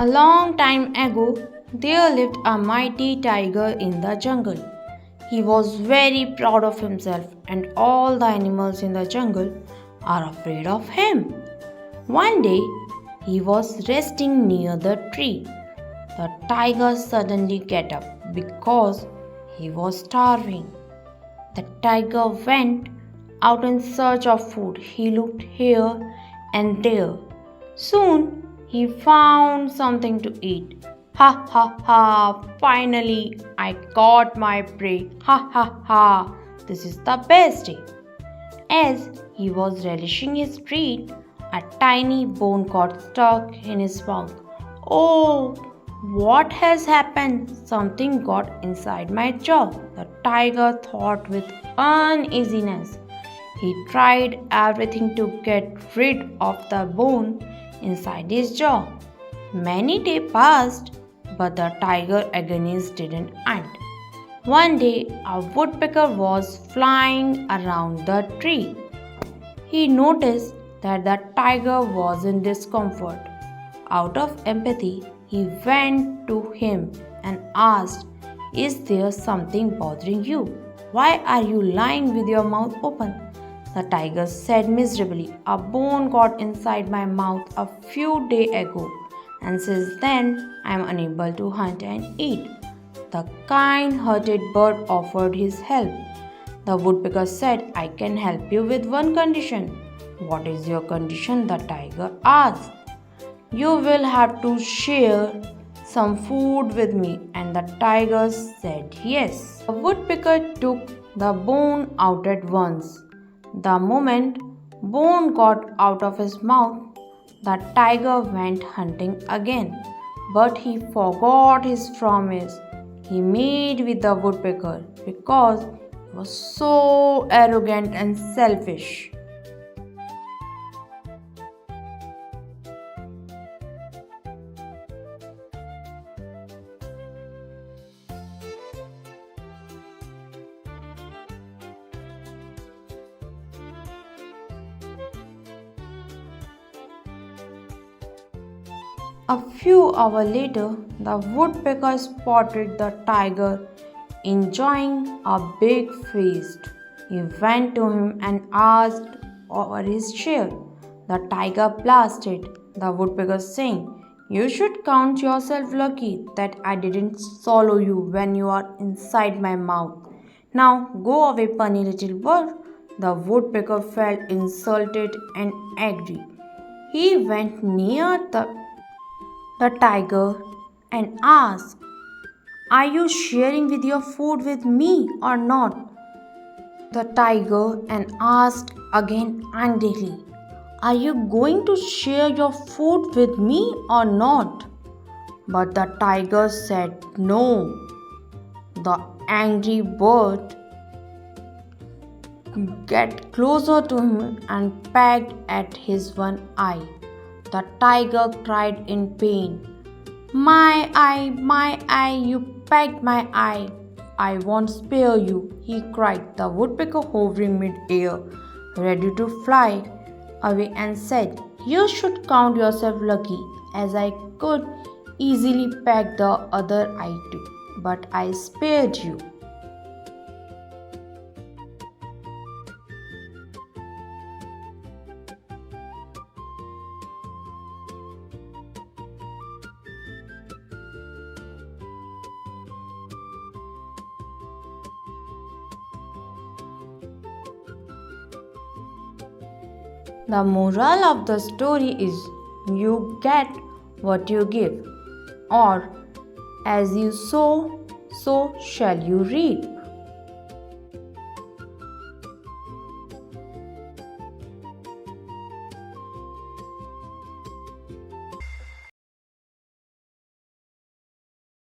A long time ago, there lived a mighty tiger in the jungle. He was very proud of himself, and all the animals in the jungle are afraid of him. One day, he was resting near the tree. The tiger suddenly got up because he was starving. The tiger went out in search of food. He looked here and there. Soon he found something to eat. Ha ha ha! Finally, I caught my prey. Ha ha ha! This is the best day. As he was relishing his treat, a tiny bone got stuck in his mouth. Oh, what has happened? Something got inside my jaw. The tiger thought with uneasiness. He tried everything to get rid of the bone inside his jaw. Many days passed, but the tiger agonies didn't end. One day, a woodpecker was flying around the tree. He noticed that the tiger was in discomfort. Out of empathy, he went to him and asked, "Is there something bothering you? Why are you lying with your mouth open?" The tiger said miserably, "A bone got inside my mouth a few days ago, and since then I am unable to hunt and eat." The kind-hearted bird offered his help. The woodpecker said, "I can help you with one condition." "What is your condition?" the tiger asked. "You will have to share some food with me." And the tiger said yes. The woodpecker took the bone out at once. The moment bone got out of his mouth, the tiger went hunting again. But he forgot his promise he made with the woodpecker because he was so arrogant and selfish. A few hours later, the woodpecker spotted the tiger enjoying a big feast. He went to him and asked for his share. The tiger blasted the woodpecker, saying, "You should count yourself lucky that I didn't swallow you when you are inside my mouth. Now go away, punny little bird." The woodpecker felt insulted and angry. He went near the tiger and asked, "Are you sharing with your food with me or not?" The tiger and asked again angrily, "Are you going to share your food with me or not?" But the tiger said no. The angry bird got closer to him and pecked at his one eye. The tiger cried in pain. My eye, you pecked my eye. I won't spare you," he cried. The woodpecker, hovering mid-air, ready to fly away, and said, "You should count yourself lucky, as I could easily peck the other eye too, but I spared you." The moral of the story is, you get what you give, or as you sow, so shall you reap.